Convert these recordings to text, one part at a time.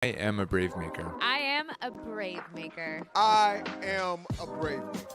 I am a brave maker. I am a brave maker. I am a brave maker.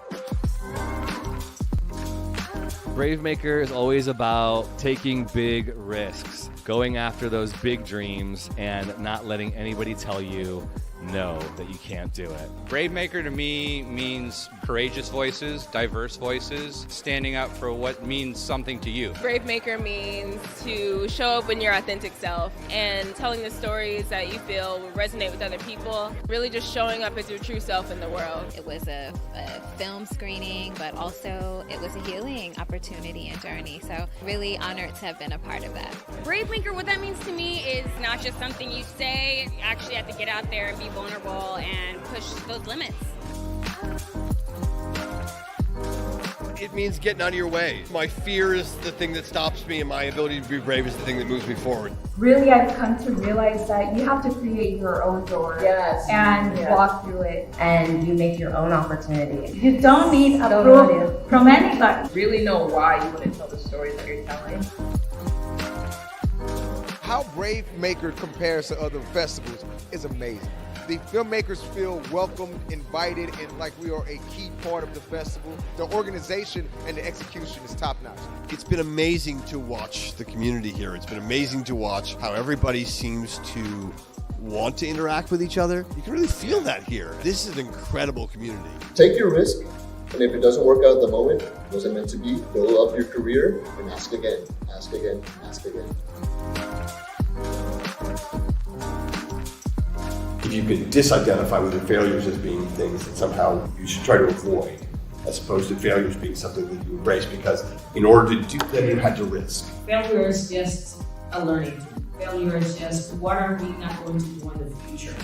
BraveMaker is always about taking big risks, going after those big dreams, and not letting anybody tell you no, that you can't do it. BraveMaker to me means courageous voices, diverse voices, standing up for what means something to you. BraveMaker means to show up in your authentic self and telling the stories that you feel will resonate with other people. Really just showing up as your true self in the world. It was a film screening, but also it was a healing opportunity and journey. So really honored to have been a part of that. BraveMaker, what that means to me is not just something you say. You actually have to get out there and be vulnerable and push those limits. It means getting out of your way. My fear is the thing that stops me, and my ability to be brave is the thing that moves me forward. Really, I've come to realize that you have to create your own door and walk through it. And you make your own opportunity. You don't need approval from anybody. Really know why you want to tell the stories that you're telling. How BraveMaker compares to other festivals is amazing. The filmmakers feel welcomed, invited, and like we are a key part of the festival. The organization and the execution is top-notch. It's been amazing to watch the community here. It's been amazing to watch how everybody seems to want to interact with each other. You can really feel that here. This is an incredible community. Take your risk, and if it doesn't work out at the moment, it wasn't meant to be, build up your career and ask again, ask again, ask again. If you can disidentify with your failures as being things that somehow you should try to avoid, as opposed to failures being something that you embrace, because in order to do that, you had to risk. Failure is just a learning tool. Failure is just what are we not going to do in the future.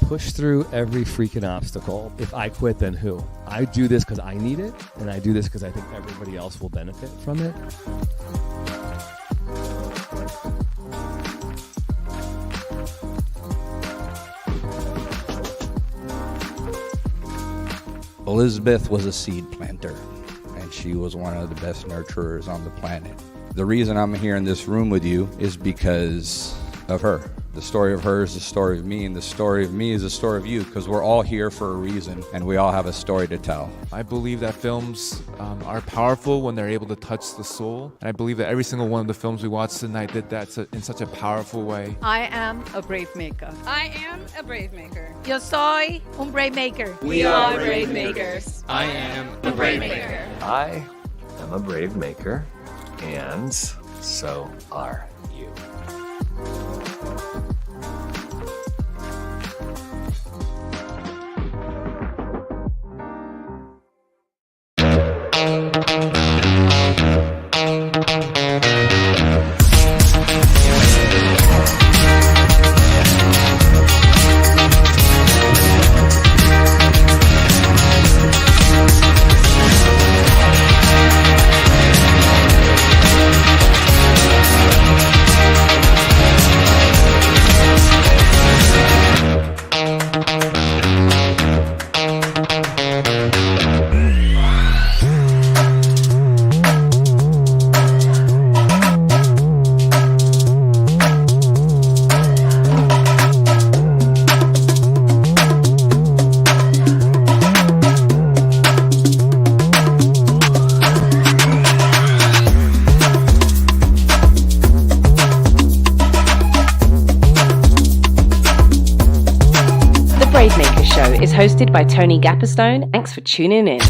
Push through every freaking obstacle. If I quit, then who? I do this because I need it, and I do this because I think everybody else will benefit from it. Elizabeth was a seed planter, and she was one of the best nurturers on the planet. The reason I'm here in this room with you is because of her. The story of her is the story of me, and the story of me is the story of you, because we're all here for a reason, and we all have a story to tell. I believe that films are powerful when they're able to touch the soul. And I believe that every single one of the films we watched tonight did that in such a powerful way. I am a brave maker. I am a brave maker. Yo soy un brave maker. We are brave makers. I am a brave maker. I am a brave maker, and so are you. BraveMaker Show is hosted by Tony Gapperstone. Thanks for tuning in.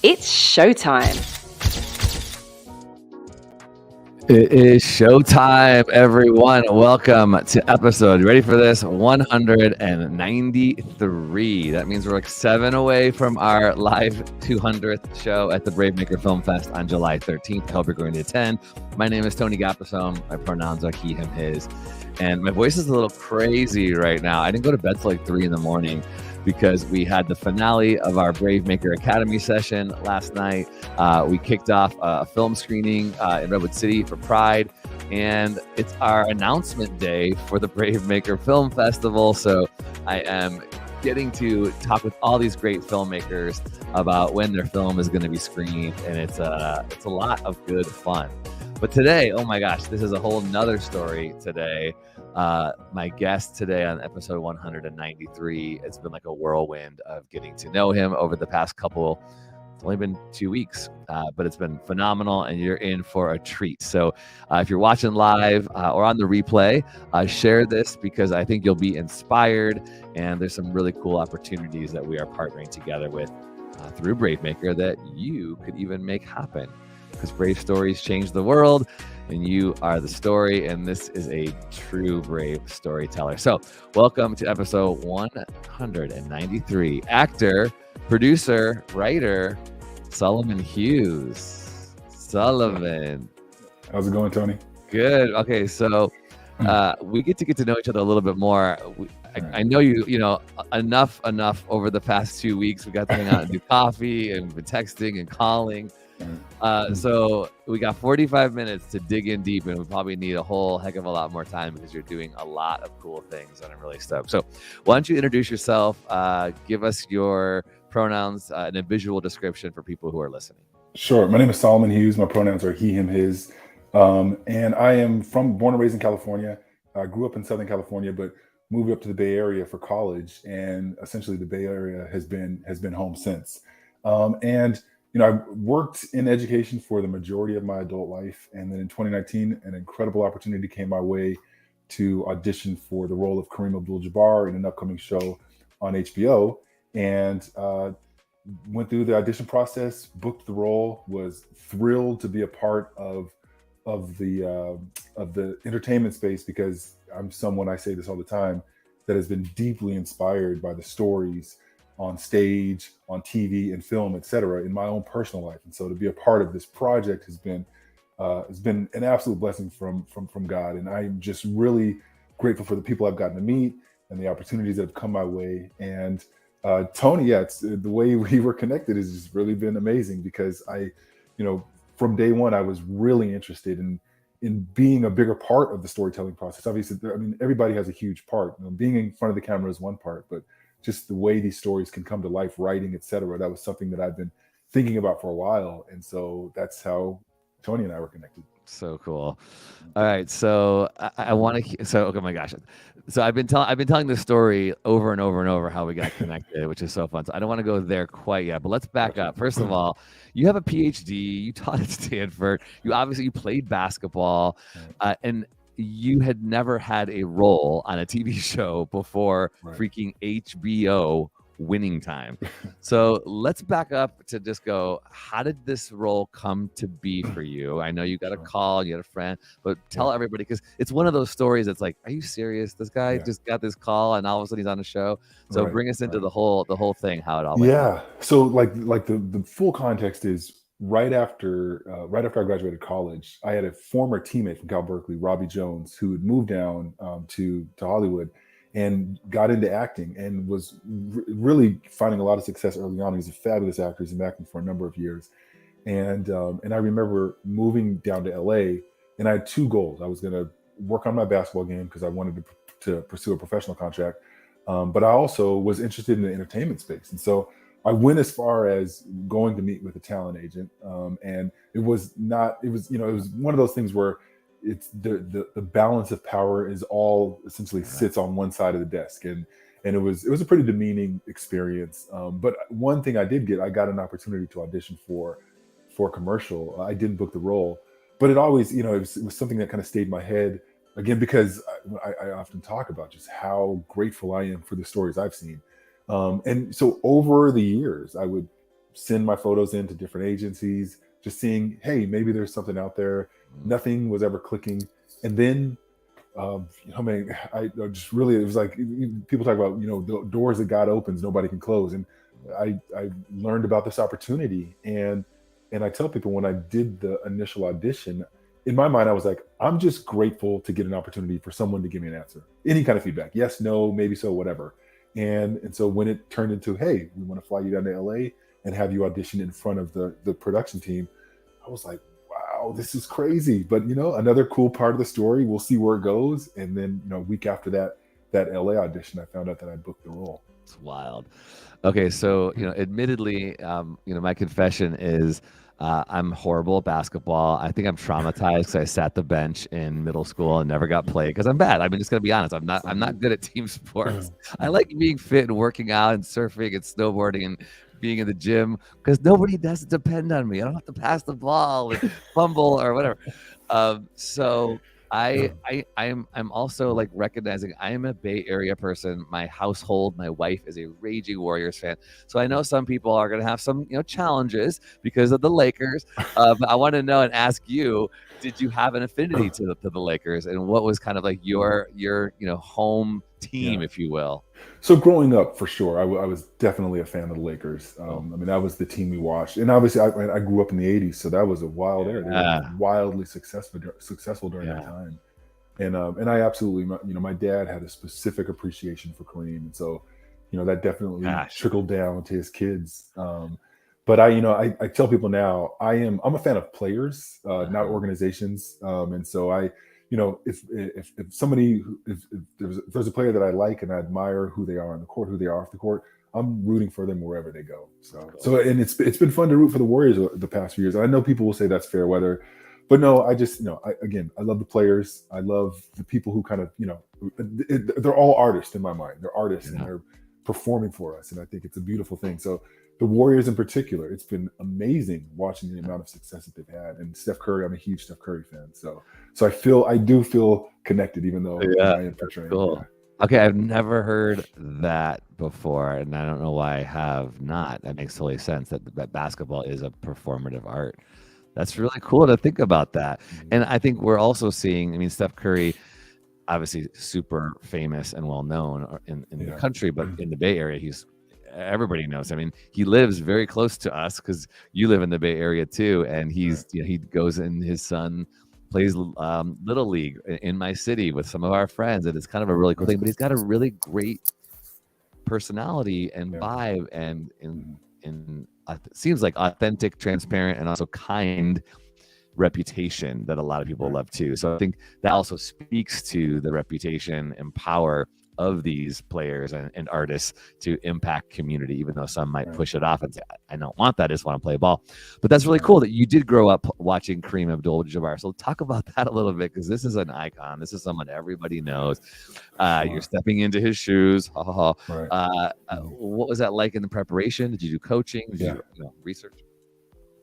It's showtime. It is showtime, everyone. Welcome to episode, you ready for this? 193. That means we're like 7 away from our live 200th show at the BraveMaker Film Fest on July 13th. I hope you're going to attend. My name is Tony Gapperstone. My pronouns are he, him, his. And my voice is a little crazy right now. I didn't go to bed till like 3 in the morning because we had the finale of our BraveMaker Academy session last night. We kicked off a film screening in Redwood City for Pride, and it's our announcement day for the BraveMaker Film Festival. So I am getting to talk with all these great filmmakers about when their film is going to be screened, and it's a lot of good fun. But today, oh my gosh, this is a whole nother story today. My guest today on episode 193, it's been like a whirlwind of getting to know him over the past couple. It's only been 2 weeks, but it's been phenomenal, and you're in for a treat. So if you're watching live or on the replay, share this because I think you'll be inspired, and there's some really cool opportunities that we are partnering together with through BraveMaker that you could even make happen, because Brave stories change the world, and you are the story, and this is a true Brave storyteller. So welcome to episode 193. Actor, producer, writer, Solomon Hughes. Solomon. How's it going, Tony? Good. Okay, so we get to know each other a little bit more. I know you know, enough over the past 2 weeks. We got to hang out and do coffee, and we've been texting and calling. So we got 45 minutes to dig in deep, and we probably need a whole heck of a lot more time because you're doing a lot of cool things, and I'm really stoked. So why don't you introduce yourself, give us your pronouns and a visual description for people who are listening. Sure. My name is Solomon Hughes. My pronouns are he, him, his. And I am born and raised in California. I grew up in Southern California, but moved up to the Bay Area for college. And essentially the Bay Area has been home since. And you know, I worked in education for the majority of my adult life. And then in 2019, an incredible opportunity came my way to audition for the role of Kareem Abdul-Jabbar in an upcoming show on HBO. And went through the audition process, booked the role, was thrilled to be a part of the entertainment space, because I'm someone, I say this all the time, that has been deeply inspired by the stories on stage, on TV and film, etc., in my own personal life. And so to be a part of this project has been an absolute blessing from God. And I'm just really grateful for the people I've gotten to meet and the opportunities that have come my way. And Tony, it's the way we were connected has just really been amazing, because from day one, I was really interested in being a bigger part of the storytelling process. Obviously, I mean, everybody has a huge part. You know, being in front of the camera is one part, but just the way these stories can come to life, writing, etc., that was something that I've been thinking about for a while. And so that's how Tony and I were connected. So cool. All right, so I want to. So oh my gosh, so I've been telling this story over and over and over how we got connected, which is so fun. So I don't want to go there quite yet, but let's back up. First of all, you have a PhD. You taught at Stanford. You played basketball, and you had never had a role on a TV show before freaking HBO Winning Time. So let's back up to just go, how did this role come to be for you? I know you got a call, you had a friend, but tell everybody, because it's one of those stories that's like, are you serious? This guy just got this call and all of a sudden he's on a show. So bring us into the whole thing, how it all went. Yeah. So like the full context is right after I graduated college, I had a former teammate from Cal Berkeley, Robbie Jones, who had moved down to Hollywood and got into acting and was really finding a lot of success early on. He's a fabulous actor. He's been acting for a number of years. And I remember moving down to LA, and I had two goals. I was going to work on my basketball game because I wanted to pursue a professional contract. But I also was interested in the entertainment space. And so I went as far as going to meet with a talent agent. And it was one of those things where it's the balance of power is all essentially sits on one side of the desk. And it was a pretty demeaning experience. But one thing I got an opportunity to audition for a commercial. I didn't book the role, but it always, it was something that kind of stayed in my head, again, because I often talk about just how grateful I am for the stories I've seen. And so over the years, I would send my photos in to different agencies, just seeing, hey, maybe there's something out there. Nothing was ever clicking. And then, I just really, it was like, people talk about, the doors that God opens, nobody can close. And I learned about this opportunity. And I tell people, when I did the initial audition, in my mind, I was like, I'm just grateful to get an opportunity for someone to give me an answer. Any kind of feedback. Yes, no, maybe so, whatever. And so when it turned into, hey, we want to fly you down to LA and have you audition in front of the production team, I was like, wow, this is crazy. But, another cool part of the story, we'll see where it goes. And then, a week after that LA audition, I found out that I booked the role. It's wild. Okay, so admittedly, my confession is I'm horrible at basketball. I think I'm traumatized because I sat the bench in middle school and never got played because I'm bad. I'm just gonna be honest. I'm not good at team sports. I like being fit and working out and surfing and snowboarding and being in the gym because nobody does depend on me. I don't have to pass the ball and fumble or whatever. So I'm also like recognizing I am a Bay Area person. My household, my wife is a raging Warriors fan. So I know some people are going to have some, challenges because of the Lakers. But I want to know and ask you, did you have an affinity to the Lakers, and what was kind of like your home team, if you will? So growing up, for sure, I was definitely a fan of the Lakers. I mean, that was the team we watched, and obviously, I grew up in the '80s, so that was a wild era. They were wildly successful during that time, and I absolutely, my dad had a specific appreciation for Kareem, and so, that definitely trickled down to his kids. But I tell people now, I'm a fan of players, not organizations, and so if somebody if there's a player that I like and I admire who they are on the court, who they are off the court, I'm rooting for them wherever they go. So and it's been fun to root for the Warriors the past few years. I know people will say that's fair weather, but no, I just I love the players. I love the people who kind of they're all artists in my mind. They're artists and they're performing for us, and I think it's a beautiful thing. So the Warriors in particular, it's been amazing watching the amount of success that they've had. And Steph Curry, I'm a huge Steph Curry fan. So I do feel connected, even though I am portraying. Cool. Okay, I've never heard that before, and I don't know why I have not. That makes totally sense that basketball is a performative art. That's really cool to think about that. And I think we're also seeing, Steph Curry, obviously super famous and well known in the country, but in the Bay Area, everybody knows. He lives very close to us because you live in the Bay Area too, and he goes and his son plays little league in my city with some of our friends, and it's kind of a really cool thing. But he's got a really great personality and vibe, and it seems like authentic, transparent, and also kind reputation that a lot of people love too. So I think that also speaks to the reputation and power of these players and artists to impact community, even though some might push it off and say, I don't want that, I just want to play ball. But that's really cool that you did grow up watching Kareem Abdul-Jabbar. So talk about that a little bit, because this is an icon. This is someone everybody knows. You're stepping into his shoes. What was that like in the preparation? Did you do coaching? Did you research?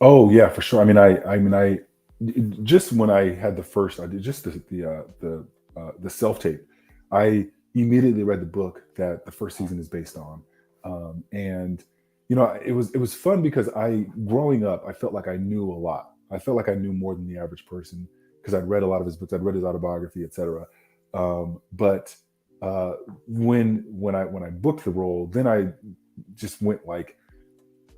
Oh yeah, for sure. I just when I had I did just the self-tape, I immediately read the book that the first season is based on. And it was fun because growing up, I felt like I knew a lot. I felt like I knew more than the average person because I'd read a lot of his books. I'd read his autobiography, etc. But when I booked the role, then I just went like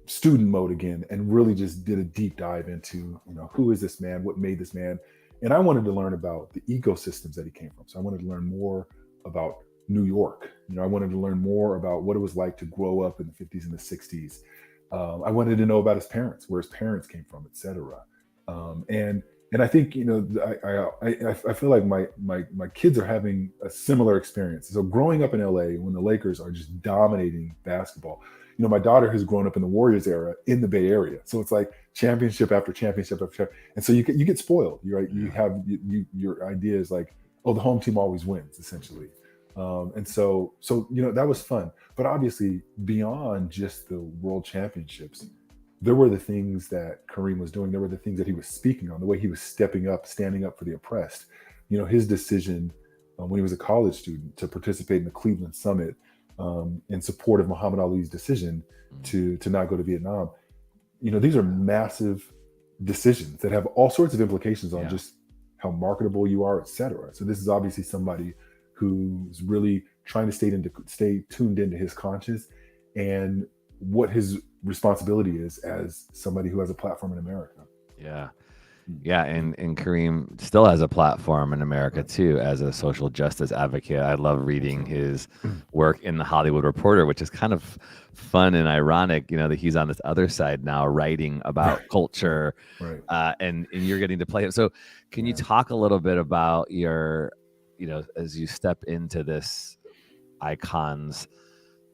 student mode again and really just did a deep dive into, who is this man? What made this man? And I wanted to learn about the ecosystems that he came from. So I wanted to learn more about New York. I wanted to learn more about what it was like to grow up in the 50s and the 60s. I wanted to know about his parents, where his parents came from, etc. And I think I feel like my kids are having a similar experience. So growing up in LA, when the Lakers are just dominating basketball, my daughter has grown up in the Warriors era in the Bay Area, so it's like championship after championship after championship, and so you get spoiled. Right? You have your idea is like, oh, the home team always wins, essentially. And so that was fun. But obviously, beyond just the world championships, there were the things that Kareem was doing. There were the things that he was speaking on, the way he was standing up for the oppressed. His decision when he was a college student to participate in the Cleveland Summit in support of Muhammad Ali's decision to not go to Vietnam. These are massive decisions that have all sorts of implications on just how marketable you are, etc. So this is obviously somebody who's really trying to stay tuned into his conscience and what his responsibility is as somebody who has a platform in America. Yeah, and Kareem still has a platform in America too as a social justice advocate. I love reading his work in the Hollywood Reporter, which is kind of fun and ironic, that he's on this other side now writing about culture, and you're getting to play it. So can you talk a little bit about your, as you step into this icon's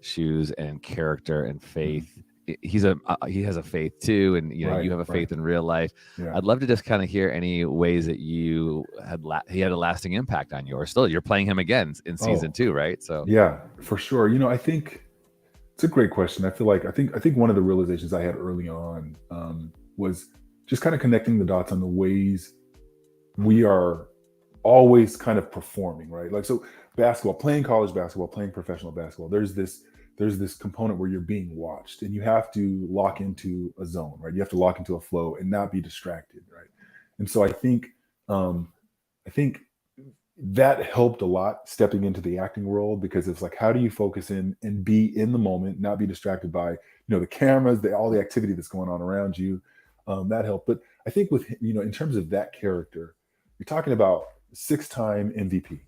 shoes and character and faith. He has a faith too, and you have a faith in real life. Yeah. I'd love to just kind of hear any ways that you had he had a lasting impact on you, or still you're playing him again in season 2, right? So yeah, for sure. I think it's a great question. I think one of the realizations I had early on was just kind of connecting the dots on the ways we are always kind of performing, right? Like, so basketball, playing college basketball, playing professional basketball, there's this component where you're being watched and you have to lock into a zone, right? You have to lock into a flow and not be distracted, right? And so I think that helped a lot stepping into the acting world, because it's like, how do you focus in and be in the moment, not be distracted by, the cameras, all the activity that's going on around you. That helped. But I think with, in terms of that character, you're talking about six-time MVP.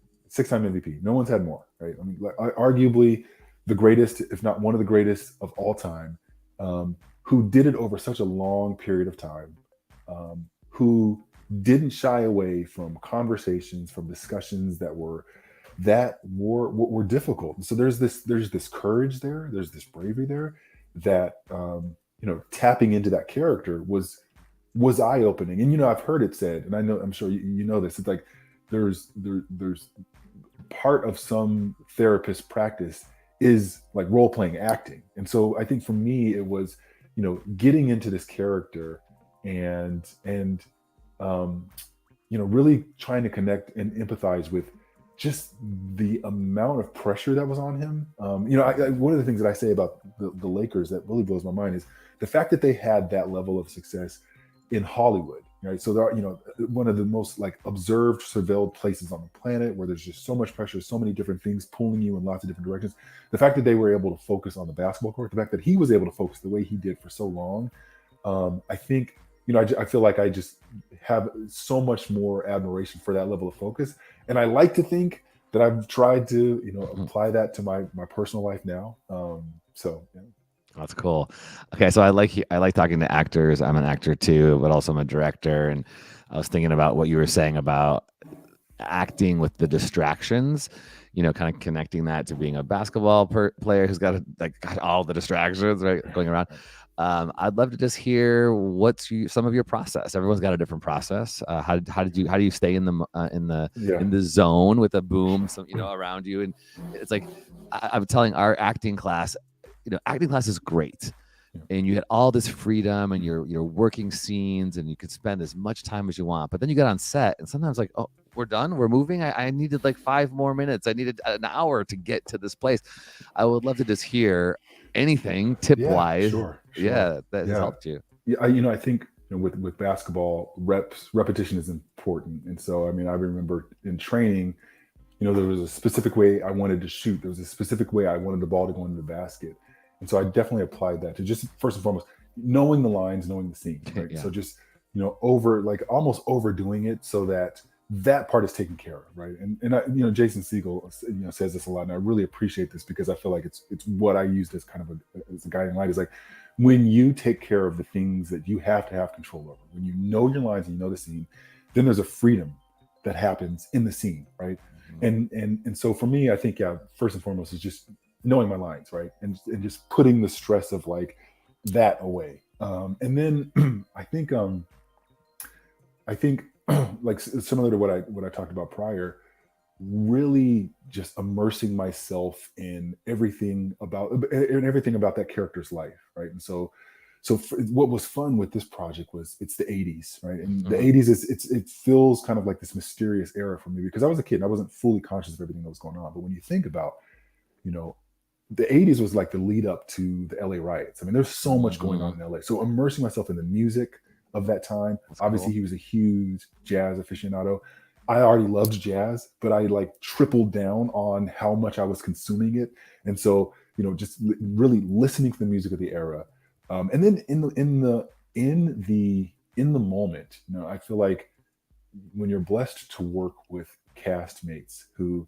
No one's had more, right? I mean, arguably the greatest, if not one of the greatest of all time, who did it over such a long period of time, who didn't shy away from conversations, from discussions that were difficult. And so there's this courage there, there's this bravery there that tapping into that character was eye-opening. And I've heard it said, and I'm sure you know this, it's like there's part of some therapist practice is like role-playing acting. And so I think for me it was getting into this character and really trying to connect and empathize with just the amount of pressure that was on him. One of the things that I say about the Lakers that really blows my mind is the fact that they had that level of success in Hollywood, right? So they're, one of the most like observed, surveilled places on the planet, where there's just so much pressure, so many different things pulling you in lots of different directions. The fact that they were able to focus on the basketball court, the fact that he was able to focus the way he did for so long, I think, I feel like I just have so much more admiration for that level of focus. And I like to think that I've tried to, apply that to my personal life now. Yeah. That's cool. Okay, so I like talking to actors. I'm an actor too, but also I'm a director. And I was thinking about what you were saying about acting with the distractions. Kind of connecting that to being a basketball player who's got all the distractions going around. I'd love to just hear some of your process. Everyone's got a different process. How do you stay in the zone with a boom, around you? And it's like I'm telling our acting class, acting class is great, and you had all this freedom, and you're working scenes, and you could spend as much time as you want. But then you get on set, and sometimes like, oh, we're done, we're moving. I needed like 5 more minutes. I needed an hour to get to this place. I would love to just hear anything tip wise. Sure. Yeah, that has helped you. Yeah, I think with basketball, repetition is important. And so I remember in training, there was a specific way I wanted to shoot. There was a specific way I wanted the ball to go into the basket. And so I definitely applied that to just first and foremost knowing the lines, knowing the scene. Right. Yeah. So just almost overdoing it so that part is taken care of, right? And Jason Segel says this a lot, and I really appreciate this because I feel like it's what I used as kind of as a guiding light. Is like when you take care of the things that you have to have control over, when you know your lines and you know the scene, then there's a freedom that happens in the scene, right? Mm-hmm. And so for me, I think first and foremost is just knowing my lines, right, and just putting the stress of like that away. And then I think like similar to what I talked about prior, really just immersing myself in everything about that character's life, right? And so what was fun with this project was it's the 80s, right? And the 80s it feels kind of like this mysterious era for me because I was a kid and I wasn't fully conscious of everything that was going on. But when you think about, the 80s was like the lead up to the LA riots. I mean, there's so much going on in LA. So immersing myself in the music of that time. That's obviously cool. He was a huge jazz aficionado. I already loved jazz, but I like tripled down on how much I was consuming it. And so, just really listening to the music of the era. And then in the moment, I feel like when you're blessed to work with castmates who,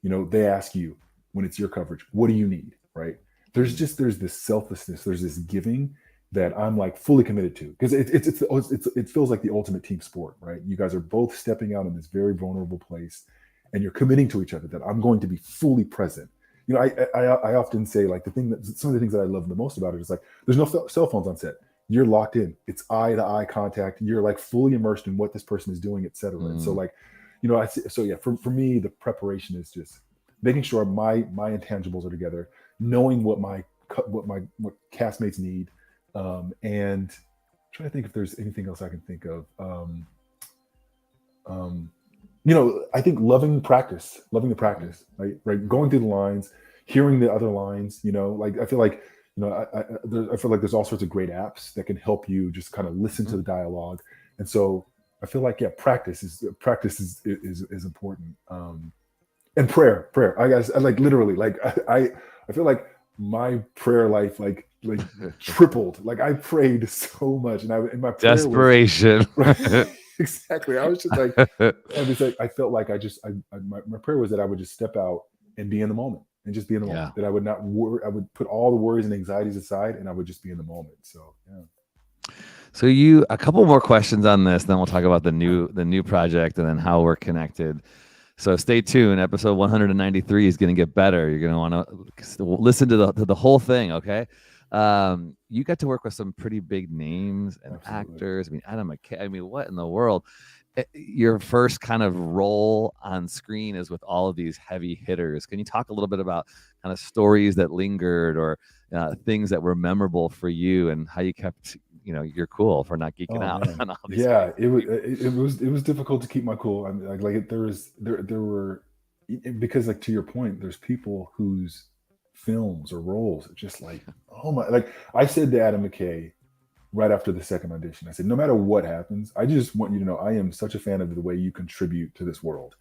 they ask you when it's your coverage, what do you need? Right. There's this selflessness, there's this giving that I'm like fully committed to because it feels like the ultimate team sport, right? You guys are both stepping out in this very vulnerable place and you're committing to each other that I'm going to be fully present. you know, I often say like some of the things that I love the most about it is like there's no cell phones on set. You're locked in. It's eye to eye contact. You're like fully immersed in what this person is doing, et cetera. And so like, you know, for me, the preparation is just making sure my intangibles are together, knowing what castmates need, and trying to think if there's anything else I can think of. You know, I think loving the practice, right? Going through the lines, hearing the other lines, you know, like I feel like, you know, I feel like there's all sorts of great apps that can help you just kind of listen to the dialogue. And so I feel like, yeah, practice is important. And prayer. I like literally, like I feel like my prayer life like tripled. Like I prayed so much, and my prayer desperation. Was, exactly. I was just like, I felt like my prayer was that I would just step out and be in the moment, and just be in the moment. That I would not worry. I would put all the worries and anxieties aside, and I would just be in the moment. So yeah. So a couple more questions on this, then we'll talk about the new project and then how we're connected. So stay tuned. Episode 193 is going to get better. You're going to want to listen to the whole thing. Okay. You got to work with some pretty big names and actors. I mean, Adam McKay. I mean, what in the world? Your first kind of role on screen is with all of these heavy hitters. Can you talk a little bit about kind of stories that lingered or things that were memorable for you, and how you kept, you know, you're cool for not geeking out on all these? Yeah, it was difficult to keep my cool. I mean, there were, because like to your point, there's people whose films or roles are just like, oh my, like I said to Adam McKay right after the second audition, I said, no matter what happens, I just want you to know I am such a fan of the way you contribute to this world.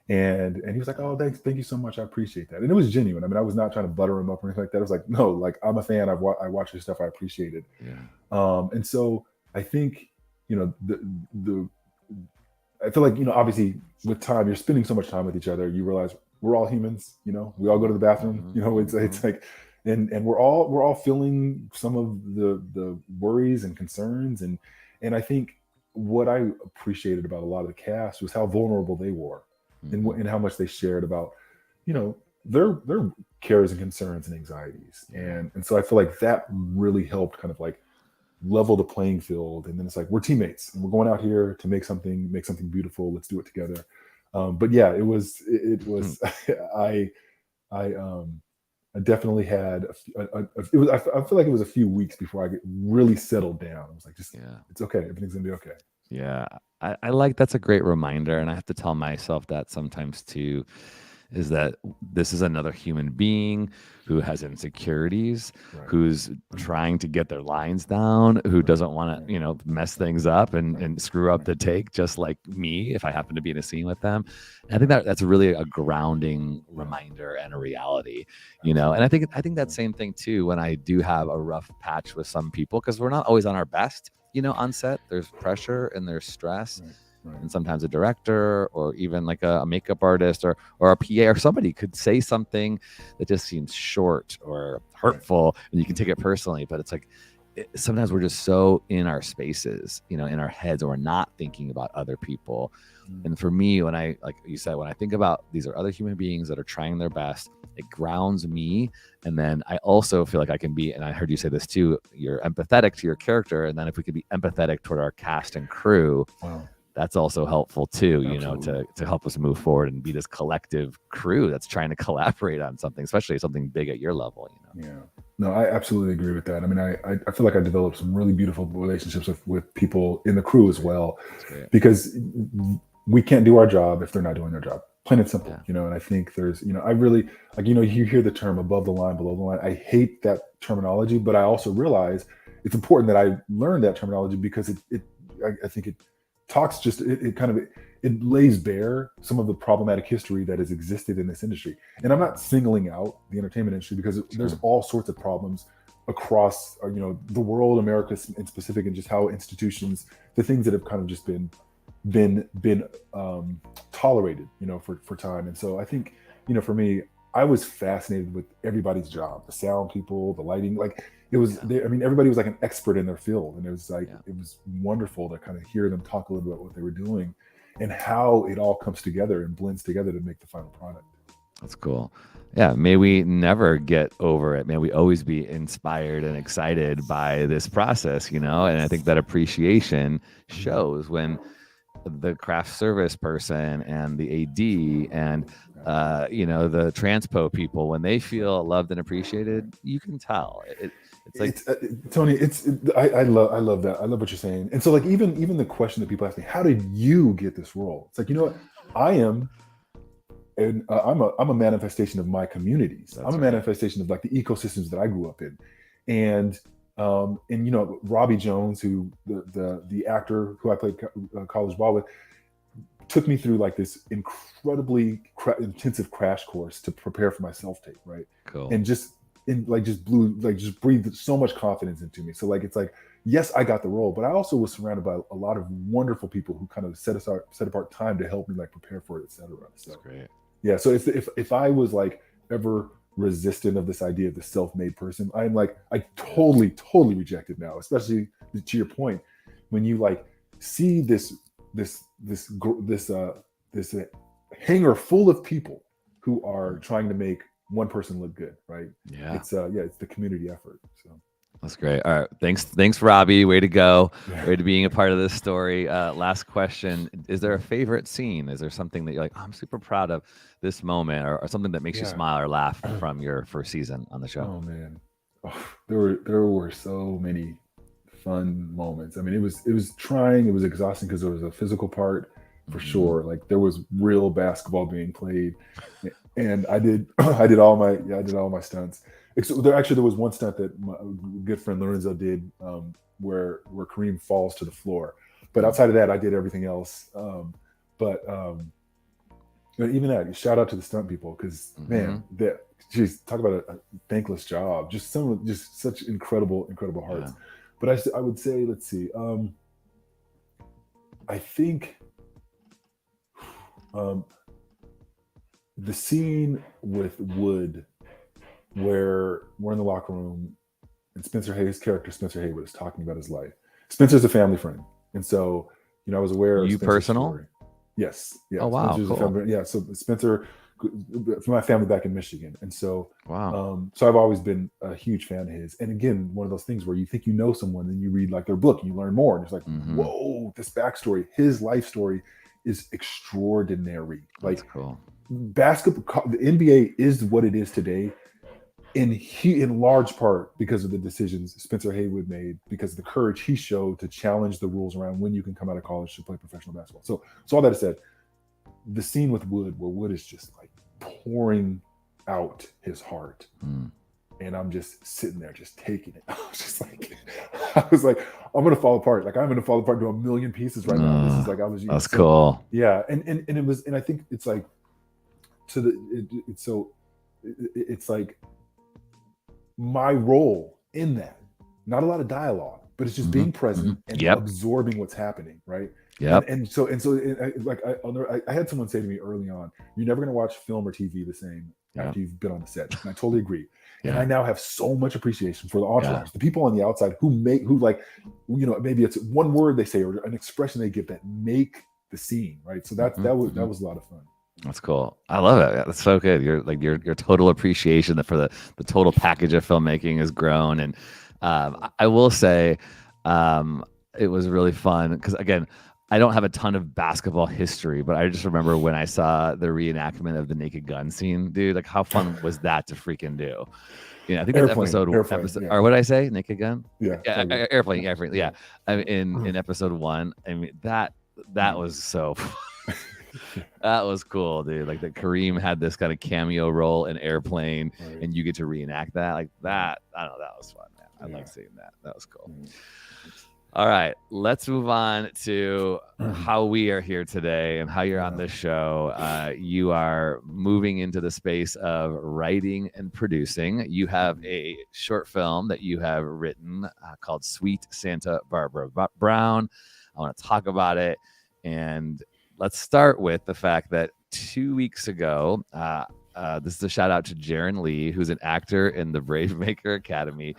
And he was like, oh, thank you so much. I appreciate that. And it was genuine. I mean, I was not trying to butter him up or anything like that. I was like, no, like I'm a fan. I watch your stuff. I appreciate it. Yeah. And so I think, you know, I feel like, you know, obviously with time, you're spending so much time with each other. You realize we're all humans, you know, we all go to the bathroom, you know, it's like, and we're all feeling some of the worries and concerns. And I think what I appreciated about a lot of the cast was how vulnerable they were. And how much they shared about, you know, their cares and concerns and anxieties. And so I feel like that really helped kind of like level the playing field. And then it's like, we're teammates and we're going out here to make something beautiful. Let's do it together. But yeah, it was I definitely had I feel like it was a few weeks before I really settled down. I was like, it's okay. Everything's gonna be okay. Yeah, I like, that's a great reminder. And I have to tell myself that sometimes too, is that this is another human being who has insecurities, who's trying to get their lines down, who doesn't want to, you know, mess things up and screw up the take, just like me, if I happen to be in a scene with them. And I think that's really a grounding reminder and a reality, you know. And I think that same thing too, when I do have a rough patch with some people, because we're not always on our best, you know, on set. There's pressure and there's stress. And sometimes a director or even like a makeup artist or a PA or somebody could say something that just seems short or hurtful, and you can take it personally. But it's like, sometimes we're just so in our spaces, you know, in our heads, or we're not thinking about other people. And for me, when I, like you said, when I think about these are other human beings that are trying their best, it grounds me. And then I also feel like I can be, and I heard you say this too, you're empathetic to your character. And then if we could be empathetic toward our cast and crew, that's also helpful too, you know, to help us move forward and be this collective crew that's trying to collaborate on something, especially something big at your level, you know? Yeah. No, I absolutely agree with that. I mean, I feel like I developed some really beautiful relationships with people in the crew as well, because we can't do our job if they're not doing their job. Plain and simple, you know. And I think there's, you know, I really, like, you know, you hear the term above the line, below the line. I hate that terminology, but I also realize it's important that I learn that terminology, because I think it talks just, it kind of, it lays bare some of the problematic history that has existed in this industry. And I'm not singling out the entertainment industry, because there's all sorts of problems across, you know, the world, America in specific, and just how institutions, the things that have kind of just been tolerated, you know, for time. And so I think, you know, for me, I was fascinated with everybody's job, the sound people, the lighting, like it was, I mean, everybody was like an expert in their field. And it was like, it was wonderful to kind of hear them talk a little bit about what they were doing and how it all comes together and blends together to make the final product. That's cool. Yeah, may we never get over it. May we always be inspired and excited by this process, and I think that appreciation shows when the craft service person and the AD and the transpo people, when they feel loved and appreciated, you can tell. It's like Tony, I love that. I love what you're saying. And so like even the question that people ask me, how did you get this role? It's like, you know what? I am and I'm a manifestation of my communities. I'm a manifestation of like the ecosystems that I grew up in. And Robbie Jones, who the actor who I played college ball with, took me through like this incredibly intensive crash course to prepare for my self-tape, right? Cool. And just breathed so much confidence into me. So like, it's like, yes, I got the role, but I also was surrounded by a lot of wonderful people who kind of set apart time to help me like prepare for it, etc. So that's great. Yeah. So if I was like ever resistant of this idea of the self-made person, I'm like, I totally reject it now, especially to your point, when you like see this hangar full of people who are trying to make one person look good, right? Yeah. It's the community effort. So that's great. All right. Thanks, Robbie. Way to go. Way to being a part of this story. Last question. Is there a favorite scene? Is there something that you're like, oh, I'm super proud of this moment, or something that makes you smile or laugh from your first season on the show? Oh man. There were so many fun moments. I mean, it was trying, it was exhausting because there was a physical part for sure. Like there was real basketball being played. And I did all my stunts. There was one stunt that my good friend Lorenzo did where Kareem falls to the floor. But outside of that, I did everything else. But even that, shout out to the stunt people because man, talk about a thankless job. Just such incredible hearts. Yeah. But I would say, let's see. I think. The scene with Wood, where we're in the locker room, and Spencer Haywood is talking about his life. Spencer's a family friend, and so I was aware of Spencer's personal. Story. Yes. Yeah. Oh wow. Spencer's cool. a family, yeah. So Spencer, from my family back in Michigan, and so wow. So I've always been a huge fan of his. And again, one of those things where you think you know someone, and you read like their book, and you learn more, and it's like, whoa, this backstory, his life story is extraordinary. That's like cool. Basketball, the NBA is what it is today in large part because of the decisions Spencer Haywood made, because of the courage he showed to challenge the rules around when you can come out of college to play professional basketball. So all that said, the scene with Wood, where Wood is just like pouring out his heart, and I'm just sitting there just taking it. I was like, I'm gonna fall apart. Like I'm gonna fall apart into a million pieces right now. This is like that's cool. Yeah, and it was, and I think it's like it's like my role in that. Not a lot of dialogue, but it's just being present and absorbing what's happening, right? Yeah. And so I had someone say to me early on, "You're never gonna watch film or TV the same after you've been on the set," and I totally agree. And I now have so much appreciation for the entourage, the people on the outside who maybe it's one word they say or an expression they give that make the scene, right? So that was a lot of fun. That's cool. I love it. That's so good. Your total appreciation for the total package of filmmaking has grown. And I will say it was really fun because, again, I don't have a ton of basketball history, but I just remember when I saw the reenactment of the Naked Gun scene, dude, like how fun was that to freaking do? I think that's episode, or what did I say? Naked Gun? Yeah. Airplane. Yeah. I mean, in episode 1, I mean, that was so that was cool, dude. Like that Kareem had this kind of cameo role in Airplane, and you get to reenact that. Like that, I don't know, that was fun, man. I like seeing that. That was cool. All right, let's move on to how we are here today and how you're on this show. You are moving into the space of writing and producing. You have a short film that you have written called Sweet Santa Barbara Brown. I want to talk about it. And let's start with the fact that 2 weeks ago, this is a shout out to Jaron Lee, who's an actor in the BraveMaker Academy.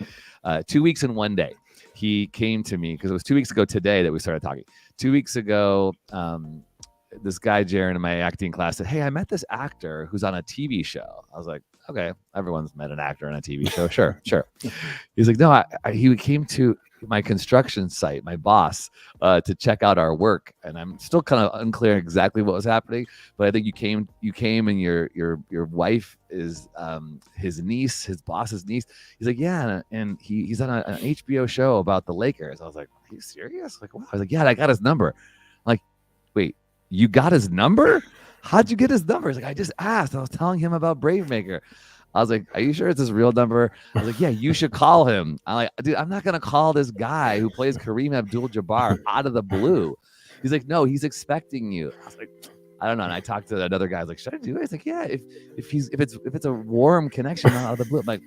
2 weeks in one day. He came to me because it was 2 weeks ago today that we started talking. 2 weeks ago, this guy Jaron in my acting class said, "Hey, I met this actor who's on a TV show." I was like, "Okay, everyone's met an actor on a TV show, sure." He's like, "No, he came to my construction site, my boss, to check out our work," and I'm still kind of unclear exactly what was happening. But I think you came, and your wife is his niece, his boss's niece. He's like, "Yeah," and he's on an HBO show about the Lakers. I was like, "Are you serious?" Like, wow. I was like, "Yeah, I got his number." I'm like, wait, you got his number? How'd you get his number? He's like, "I just asked. I was telling him about BraveMaker." I was like, "Are you sure it's his real number?" I was like, "Yeah, you should call him." I'm like, "Dude, I'm not gonna call this guy who plays Kareem Abdul-Jabbar out of the blue." He's like, "No, he's expecting you." I was like, "I don't know." And I talked to another guy. I was like, "Should I do it?" He's like, "Yeah, if it's a warm connection out of the blue." I'm like,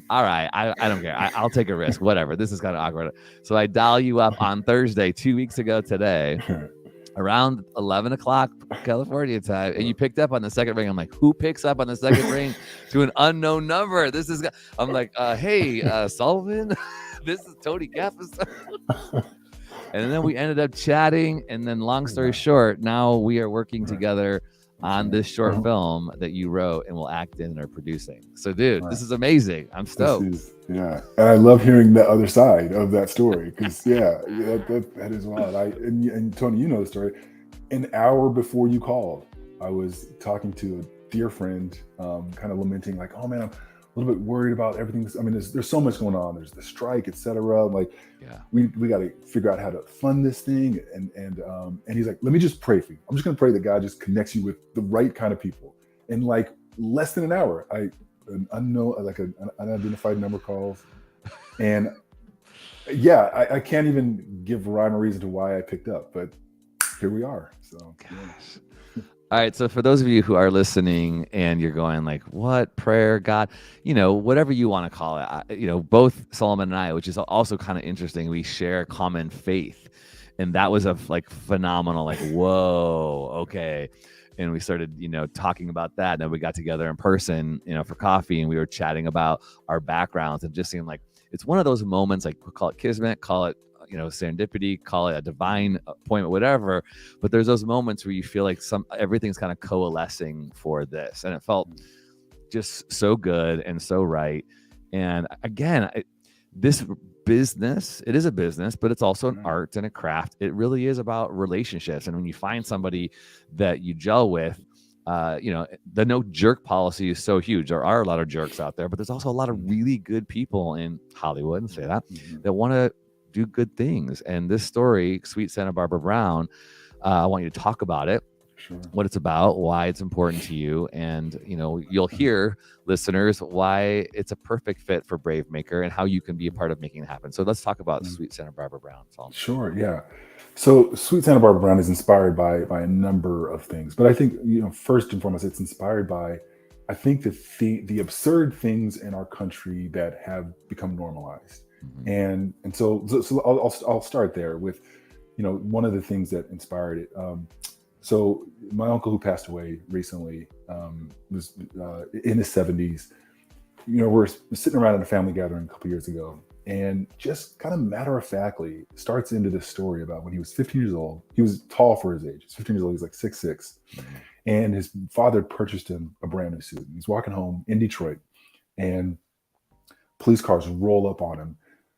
"All right, I don't care. I'll take a risk. Whatever. This is kind of awkward." So I dial you up on Thursday, 2 weeks ago today, around 11 o'clock California time, and you picked up on the second ring. I'm like, who picks up on the second ring to an unknown number? I'm like, "Hey, Sullivan, this is Tony Gaffison." And then we ended up chatting, and then long story short, now we are working together on this short film that you wrote and will act in and are producing. So, dude, this is amazing. I'm stoked. And I love hearing the other side of that story, because that is wild. And Tony, you know the story. An hour before you called, I was talking to a dear friend, kind of lamenting, like, "Oh man, I'm a little bit worried about everything." I mean, there's so much going on. There's the strike, etc. Like, we got to figure out how to fund this thing. And he's like, "Let me just pray for you. I'm just gonna pray that God just connects you with the right kind of people." In like less than an hour, an unidentified number calls, and I can't even give rhyme or reason to why I picked up, but here we are. So, All right. So for those of you who are listening and you're going like, "What prayer, God," whatever you want to call it, both Solomon and I, which is also kind of interesting, we share common faith. And that was phenomenal, like, whoa, okay. And we started, talking about that. And then we got together in person, for coffee, and we were chatting about our backgrounds, and just seemed like it's one of those moments, like, call it kismet, call it, serendipity, call it a divine appointment, whatever. But there's those moments where you feel like everything's kind of coalescing for this. And it felt just so good and so right. And again, this business, it is a business, but it's also an art and a craft. It really is about relationships. And when you find somebody that you gel with, the no jerk policy is so huge. There are a lot of jerks out there, but there's also a lot of really good people in Hollywood, and say that want to do good things. And this story, Sweet Santa Barbara Brown, I want you to talk about it. Sure. What it's about, why it's important to you, and you'll hear, listeners, why it's a perfect fit for BraveMaker and how you can be a part of making it happen. So let's talk about Sweet Santa Barbara Brown. Sure, yeah. So Sweet Santa Barbara Brown is inspired by a number of things, but I think first and foremost, it's inspired by, I think, the absurd things in our country that have become normalized. And so I'll start there with one of the things that inspired it. So my uncle, who passed away recently, was in his 70s. We're sitting around at a family gathering a couple years ago, and just kind of matter-of-factly starts into this story about when he was 15 years old. He was tall for his age. He's 15 years old. He's like 6'6", and his father purchased him a brand new suit. And he's walking home in Detroit, and police cars roll up on him.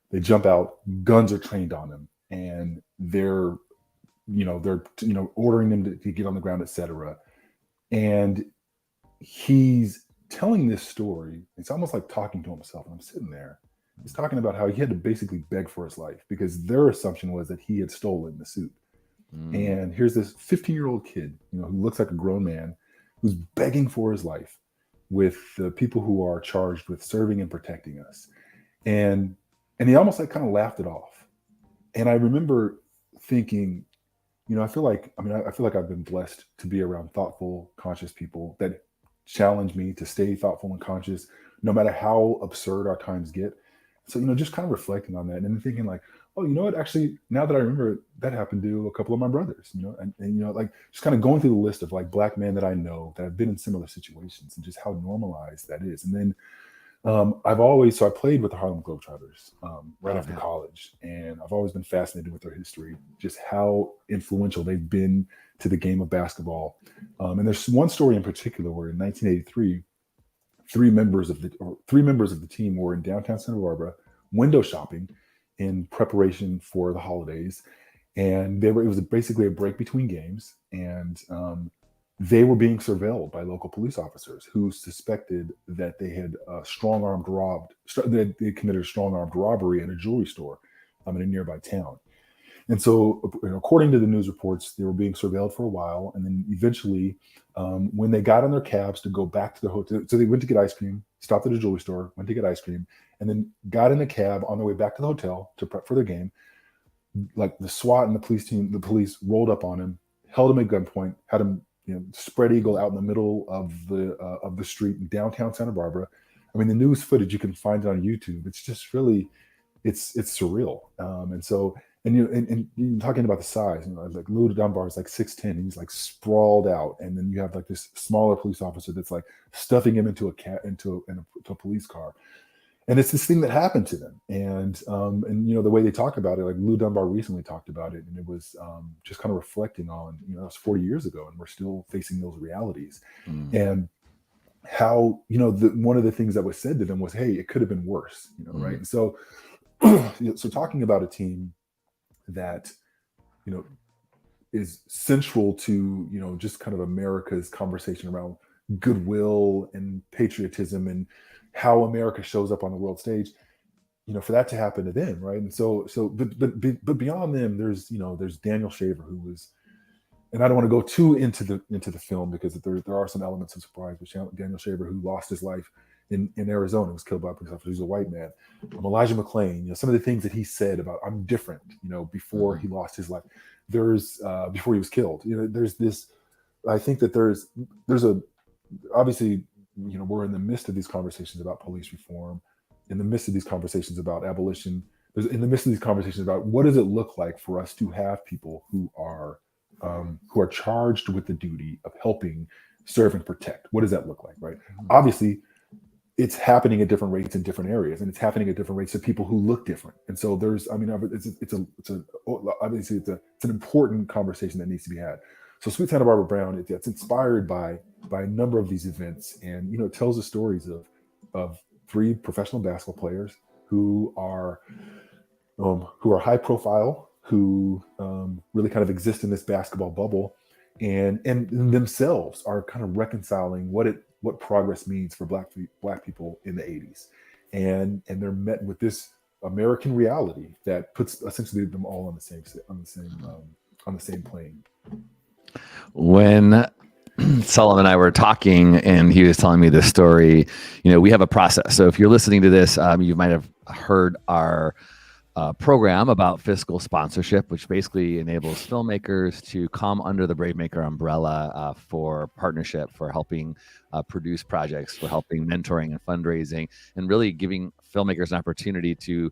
They jump out. Guns are trained on him, and they're ordering them to get on the ground, etc. And he's telling this story. It's almost like talking to himself. And I'm sitting there. He's talking about how he had to basically beg for his life because their assumption was that he had stolen the suit. And here's this 15-year-old kid, who looks like a grown man, who's begging for his life with the people who are charged with serving and protecting us. And he almost kind of laughed it off. And I remember thinking, I feel like I've been blessed to be around thoughtful, conscious people that challenge me to stay thoughtful and conscious, no matter how absurd our times get. So, just kind of reflecting on that and then thinking like, oh, you know what? Actually, now that I remember, that happened to a couple of my brothers, and like just kind of going through the list of like Black men that I know that have been in similar situations and just how normalized that is. And then I played with the Harlem Globetrotters right after college, and again, I've always been fascinated with their history, just how influential they've been to the game of basketball. And there's one story in particular where in 1983, three members of the team were in downtown Santa Barbara window shopping in preparation for the holidays, and it was basically a break between games, and they were being surveilled by local police officers who suspected that they had they committed a strong-armed robbery at a jewelry store in a nearby town. And so, according to the news reports, they were being surveilled for a while, and then eventually, when they got on their cabs to go back to the hotel, so they went to get ice cream, stopped at a jewelry store, went to get ice cream, and then got in the cab on their way back to the hotel to prep for their game. Like the SWAT and the police rolled up on him, held him at gunpoint, had him spread eagle out in the middle of the street in downtown Santa Barbara. I mean, the news footage, you can find it on YouTube. It's just really, it's surreal. And you're talking about the size, like Lou Dunbar is like 6'10", he's like sprawled out, and then you have like this smaller police officer that's like stuffing him into a police car, and it's this thing that happened to them. And the way they talk about it, like Lou Dunbar recently talked about it, and it was just kind of reflecting on, that was 40 years ago, and we're still facing those realities. And how, one of the things that was said to them was, hey, it could have been worse, right? And so, so talking about a team that, is central to, just kind of America's conversation around goodwill and patriotism and how America shows up on the world stage, for that to happen to them, right? And but beyond them, there's Daniel Shaver, who was, and I don't want to go too into the film because there are some elements of surprise, but Daniel Shaver, who lost his life in Arizona, was killed by a police officer. He's a white man. Elijah McClain, some of the things that he said about I'm different, before he lost his life. There's before he was killed. There's this. I think that there's a obviously, we're in the midst of these conversations about police reform, in the midst of these conversations about abolition. In the midst of these conversations about what does it look like for us to have people who are charged with the duty of helping serve and protect. What does that look like, right? Obviously, it's happening at different rates in different areas, and it's happening at different rates to people who look different. And so obviously it's an important conversation that needs to be had. So Sweet Santa Barbara Brown, it's inspired by a number of these events, and it tells the stories of three professional basketball players who are high profile, who really kind of exist in this basketball bubble, and themselves are kind of reconciling what progress means for black people in the 80s, and they're met with this American reality that puts essentially them all on the same plane. When Solomon and I were talking, and he was telling me this story, we have a process. So if you're listening to this, you might have heard our program about fiscal sponsorship, which basically enables filmmakers to come under the BraveMaker umbrella for partnership, for helping produce projects, for helping mentoring and fundraising, and really giving filmmakers an opportunity to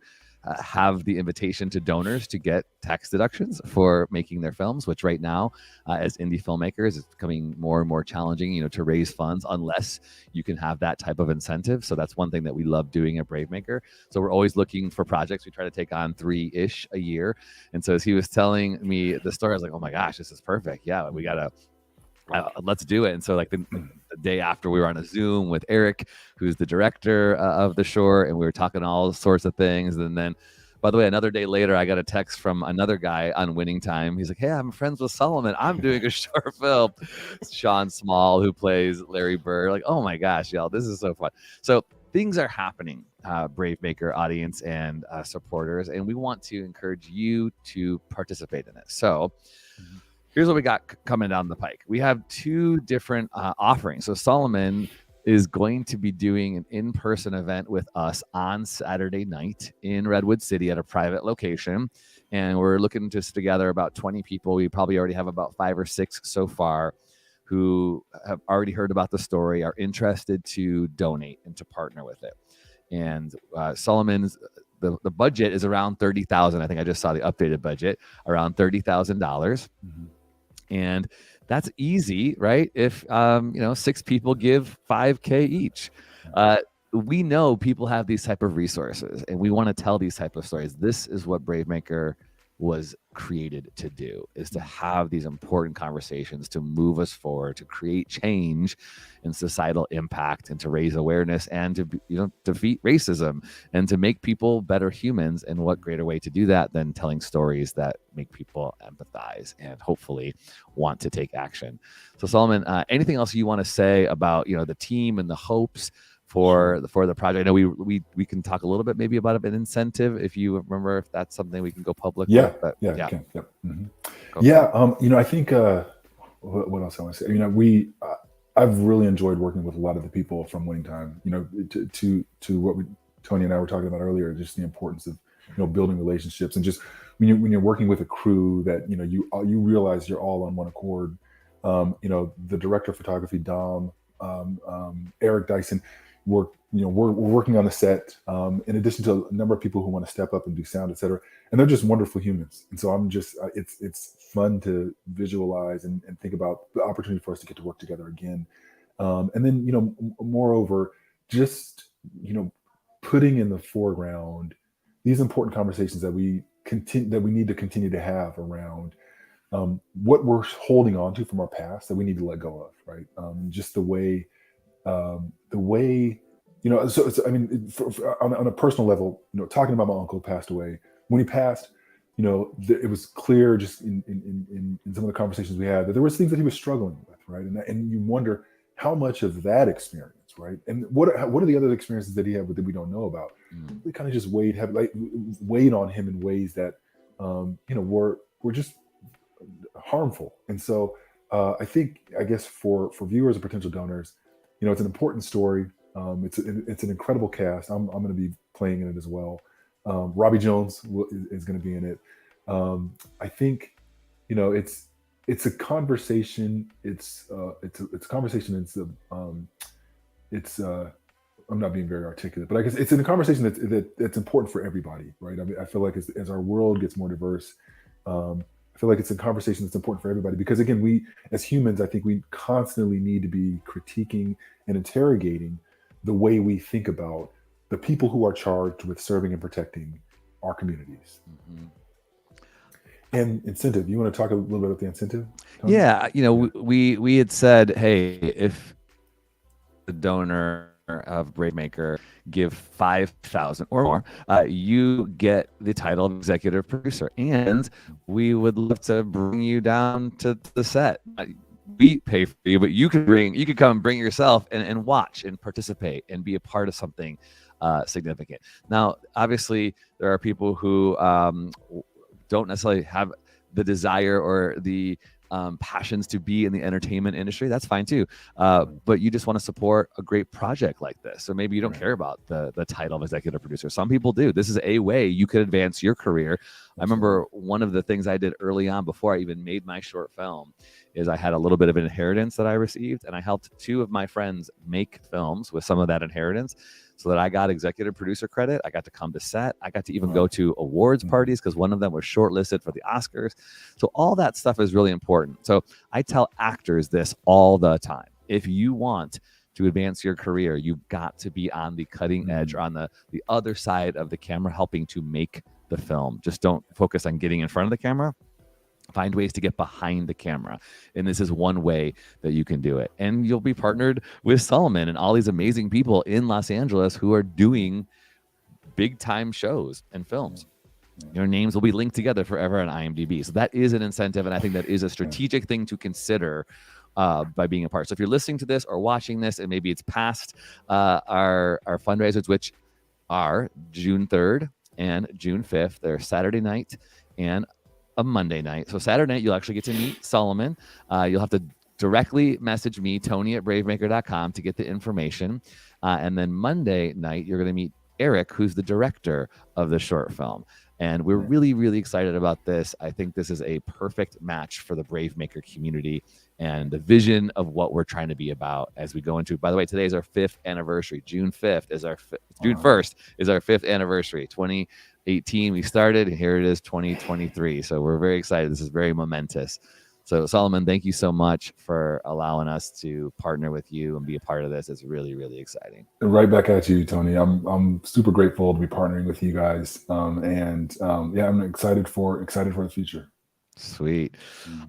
have the invitation to donors to get tax deductions for making their films, which right now, as indie filmmakers, it's becoming more and more challenging, to raise funds unless you can have that type of incentive. So that's one thing that we love doing at BraveMaker. So we're always looking for projects. We try to take on 3-ish a year. And so as he was telling me the story, I was like, oh my gosh, this is perfect. Yeah, we got to, let's do it. And so like the day after, we were on a Zoom with Eric, who's the director of the short, and we were talking all sorts of things. And then, by the way, another day later, I got a text from another guy on Winning Time. He's like, hey, I'm friends with Solomon. I'm doing a short film. Sean Small, who plays Larry Bird. Like, oh my gosh, y'all, this is so fun. So things are happening, BraveMaker audience and supporters, and we want to encourage you to participate in it. So here's what we got coming down the pike. We have 2 different offerings. So Solomon is going to be doing an in-person event with us on Saturday night in Redwood City at a private location. And we're looking to gather about 20 people. We probably already have about 5 or 6 so far who have already heard about the story, are interested to donate and to partner with it. And Solomon's the budget is around $30,000. I think I just saw the updated budget, around $30,000. And that's easy, right? If 6 people give $5,000 each. we know people have these type of resources, and we want to tell these type of stories. This is what BraveMaker was created to do, is to have these important conversations, to move us forward, to create change and societal impact, and to raise awareness, and to, you know, defeat racism, and to make people better humans. And what greater way to do that than telling stories that make people empathize and hopefully want to take action. So Solomon, anything else you want to say about, you know, the team and the hopes for the project? I know we can talk a little bit maybe about an incentive, if you remember, if that's something we can go public with. But you can. Yep. Mm-hmm. You know, I think what else I want to say? You know, I've really enjoyed working with a lot of the people from Winning Time. You know, to what Tony and I were talking about earlier, just the importance of, you know, building relationships, and just when you're working with a crew that, you know, you realize you're all on one accord. You know, the director of photography, Dom, Eric Dyson, we're working on the set, in addition to a number of people who want to step up and do sound, etc. And they're just wonderful humans. And so I'm just, it's fun to visualize and think about the opportunity for us to get to work together again. And then, you know, moreover, just, you know, putting in the foreground these important conversations that we need to continue to have around what we're holding on to from our past that we need to let go of, right? Just the way, you know, so I mean, on a personal level, you know, talking about my uncle who passed away. When he passed, you know, it was clear just in some of the conversations we had that there was things that he was struggling with, right? And you wonder how much of that experience, right? And what are the other experiences that he had that we don't know about? They kind of just weighed on him in ways that, you know, were just harmful. And so I guess for viewers and potential donors, you know, it's an important story. It's an incredible cast. I'm going to be playing in it as well. Robbie Jones is going to be in it. I think, you know, it's a conversation. It's a conversation. I'm not being very articulate, but I guess it's in a conversation that's important for everybody, right? I mean, I feel like as our world gets more diverse, I feel like it's a conversation that's important for everybody, because again, we as humans, I think we constantly need to be critiquing and interrogating the way we think about the people who are charged with serving and protecting our communities. Mm-hmm. And incentive, you want to talk a little bit about the incentive, Tony? Yeah, you know, we had said, hey, if the donor of BraveMaker give $5,000 or more, you get the title of executive producer, and we would love to bring you down to the set. We pay for you, but you could come and bring yourself and watch and participate and be a part of something significant. Now, obviously, there are people who don't necessarily have the desire or the passions to be in the entertainment industry. That's fine too. But you just want to support a great project like this. So maybe you don't care about the title of executive producer. Some people do. This is a way you could advance your career. I remember one of the things I did early on before I even made my short film is I had a little bit of inheritance that I received, and I helped two of my friends make films with some of that inheritance, so that I got executive producer credit. I got to come to set. I got to even go to awards parties because one of them was shortlisted for the Oscars. So all that stuff is really important. So I tell actors this all the time. If you want to advance your career, you've got to be on the cutting edge or on the other side of the camera, helping to make the film. Just don't focus on getting in front of the camera. Find ways to get behind the camera. And this is one way that you can do it. And you'll be partnered with Solomon and all these amazing people in Los Angeles who are doing big time shows and films. Your names will be linked together forever on IMDb. So that is an incentive. And I think that is a strategic thing to consider by being a part. So if you're listening to this or watching this, and maybe it's past our fundraisers, which are June 3rd and June 5th. They're Saturday night and a Monday night. So Saturday night, you'll actually get to meet Solomon. You'll have to directly message me, Tony@BraveMaker.com, to get the information. And then Monday night, you're going to meet Eric, who's the director of the short film. And we're really, really excited about this. I think this is a perfect match for the BraveMaker community and the vision of what we're trying to be about as we go into. By the way, today is our 5th anniversary. June 1st is our 5th anniversary. 2018 we started, and here it is, 2023. So we're very excited. This is very momentous. So Solomon, thank you so much for allowing us to partner with you and be a part of this. It's really, really exciting. Right back at you, Tony. I'm super grateful to be partnering with you guys, yeah, I'm excited for the future. Sweet.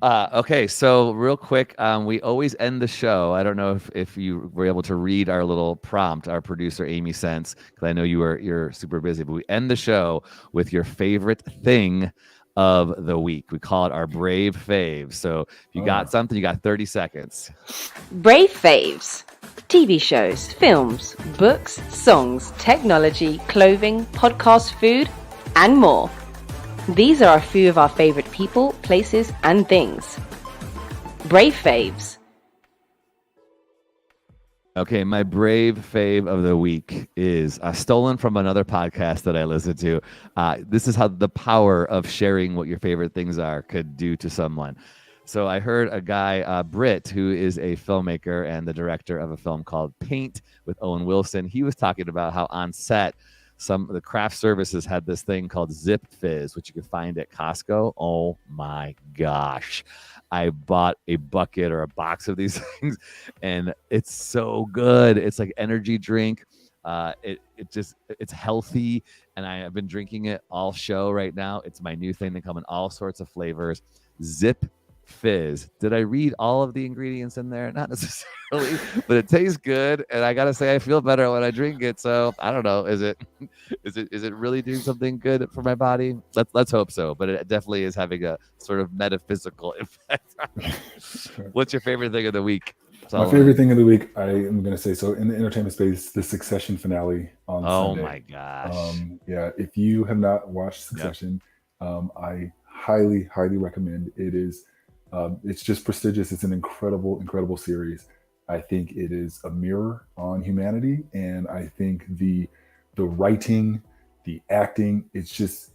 Okay, so real quick, we always end the show. I don't know if you were able to read our little prompt our producer Amy sent, because I know you're super busy, but we end the show with your favorite thing of the week. We call it our Brave Faves. So if you got something, you got 30 seconds. Brave Faves. TV shows, films, books, songs, technology, clothing, podcast, food, and more. These are a few of our favorite people, places, and things. Brave Faves. Okay, my brave fave of the week is stolen from another podcast that I listen to. This is how the power of sharing what your favorite things are could do to someone. So I heard a guy, Britt, who is a filmmaker and the director of a film called Paint with Owen Wilson. He was talking about how on set, some of the craft services had this thing called Zip Fizz, which you can find at Costco. Oh my gosh. I bought a bucket or a box of these things, and it's so good. It's like energy drink. It's healthy, and I have been drinking it all show right now. It's my new thing. They come in all sorts of flavors. Zip Fizz. Did I read all of the ingredients in there? Not necessarily, but it tastes good, and I gotta say I feel better when I drink it. So I don't know. Is it really doing something good for my body? Let's hope so. But it definitely is having a sort of metaphysical effect. What's your favorite thing of the week, Solomon? My favorite thing of the week, I am going to say, so in the entertainment space, the Succession finale on Sunday. Oh my gosh. Yeah, if you have not watched Succession, I highly recommend. It is, it's just prestigious. It's an incredible series. I think it is a mirror on humanity, and I think the writing, the acting, it's just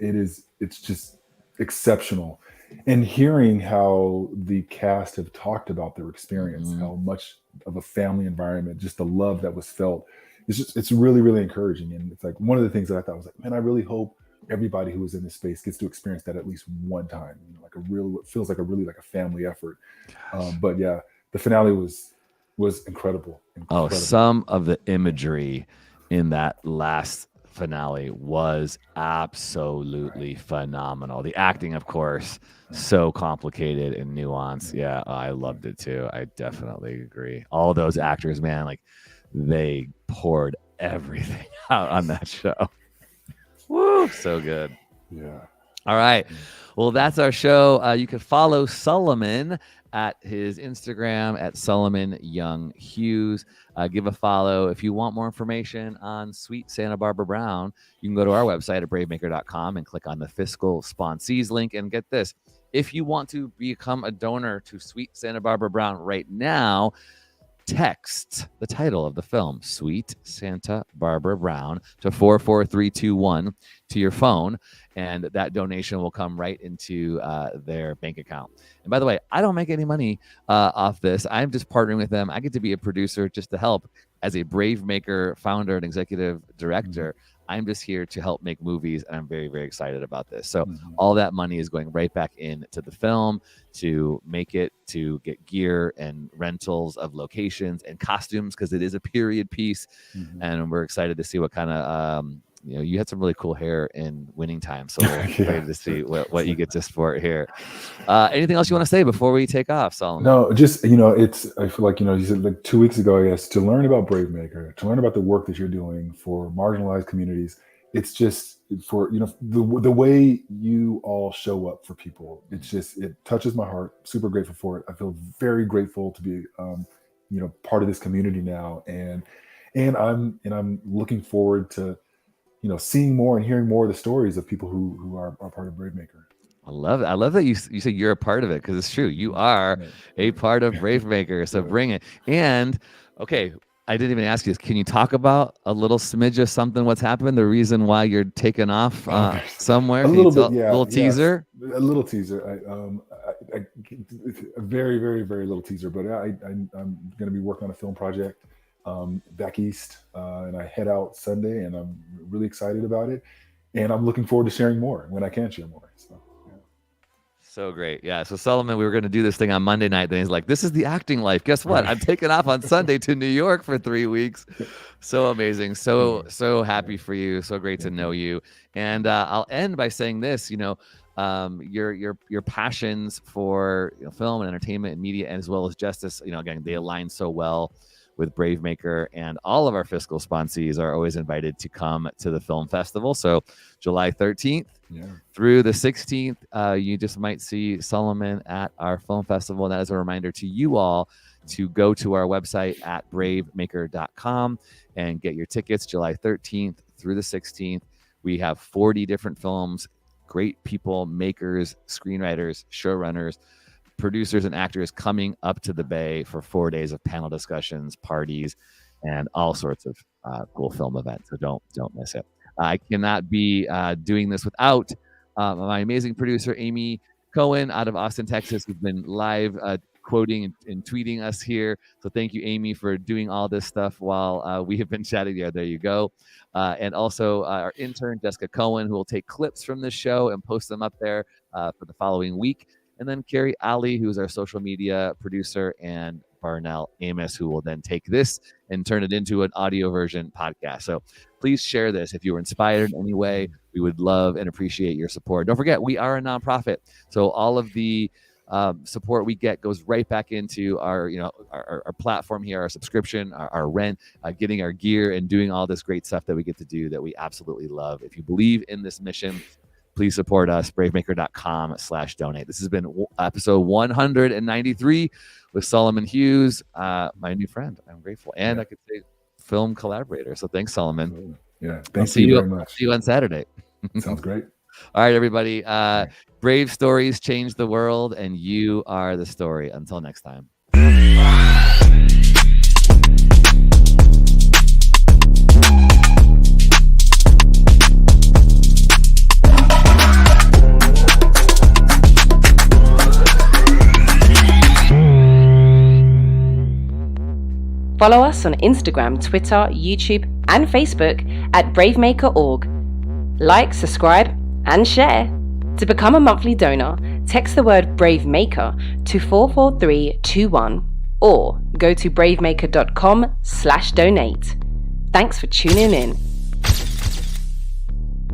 exceptional. And hearing how the cast have talked about their experience, how much of a family environment, just the love that was felt, it's really encouraging. And it's like one of the things that I thought was like, man, I really hope everybody who is in this space gets to experience that at least one time. You know, like it feels like a family effort. But yeah, the finale was incredible. Oh, some of the imagery in that last finale was absolutely phenomenal. The acting, of course, so complicated and nuanced. Yeah, I loved it too. I definitely agree. All those actors, man, like they poured everything out on that show. Woo, so good. Yeah. All right. Well, that's our show. You can follow Solomon at his Instagram at Solomon Young Hughes. Give a follow. If you want more information on Sweet Santa Barbara Brown, you can go to our website at bravemaker.com and click on the fiscal sponsees link. And get this, if you want to become a donor to Sweet Santa Barbara Brown right now, text the title of the film, Sweet Santa Barbara Brown, to 44321 to your phone, and that donation will come right into their bank account. And by the way, I don't make any money off this. I'm just partnering with them. I get to be a producer just to help as a BraveMaker founder and executive director. I'm just here to help make movies, and I'm very excited about this. So all that money is going right back into the film to make it, to get gear and rentals of locations and costumes, because it is a period piece. And we're excited to see what kind of you had some really cool hair in Winning Time, so we're excited to see what you get to sport here. Anything else you want to say before we take off, Solomon? No, just, I feel like, you said like 2 weeks ago, I guess, to learn about BraveMaker, to learn about the work that you're doing for marginalized communities. It's just for, the way you all show up for people. It's just, it touches my heart. Super grateful for it. I feel very grateful to be, part of this community now. And I'm looking forward to, seeing more and hearing more of the stories of people who are part of BraveMaker. I love it. I love that you say you're a part of it, because it's true. You are a part of BraveMaker. So bring it. And okay, I didn't even ask you this. Can you talk about a little smidge of something? What's happened? The reason why you're taking off somewhere? A little bit, yeah. A little teaser. A little teaser. A very little teaser. But I'm going to be working on a film project back east, and I head out Sunday, and I'm really excited about it, and I'm looking forward to sharing more when I can share more. So, So great. Yeah. So Solomon, we were going to do this thing on Monday night. Then he's like, this is the acting life. Guess what? I'm taking off on Sunday to New York for 3 weeks. So amazing. So happy for you. So great to know you. And I'll end by saying this, your passions for film and entertainment and media, as well as justice, again, they align so well with BraveMaker, and all of our fiscal sponsees are always invited to come to the film festival. So July 13th through the 16th, you just might see Solomon at our film festival. And that is a reminder to you all to go to our website at bravemaker.com and get your tickets July 13th through the 16th. We have 40 different films, great people, makers, screenwriters, showrunners, producers, and actors coming up to the Bay for 4 days of panel discussions, parties, and all sorts of cool film events. So don't miss it. I cannot be doing this without my amazing producer, Amy Cohen, out of Austin, Texas, who's been live quoting and tweeting us here. So thank you, Amy, for doing all this stuff while we have been chatting. There you go. And also our intern, Jessica Cohen, who will take clips from this show and post them up there for the following week. And then Carrie Ali, who is our social media producer, and Barnell Amos, who will then take this and turn it into an audio version podcast. So please share this. If you were inspired in any way, we would love and appreciate your support. Don't forget, we are a nonprofit. So all of the support we get goes right back into our platform here, our subscription, our rent, getting our gear, and doing all this great stuff that we get to do that we absolutely love. If you believe in this mission, please support us, bravemaker.com/donate. This has been episode 193 with Solomon Hughes, my new friend. I'm grateful. And I could say film collaborator. So thanks, Solomon. Yeah, thank you very much. See you on Saturday. Sounds great. All right, everybody. Brave stories change the world, and you are the story. Until next time. Follow us on Instagram, Twitter, YouTube, and Facebook at BraveMaker.org. Like, subscribe, and share. To become a monthly donor, text the word BraveMaker to 44321 or go to bravemaker.com/donate. Thanks for tuning in.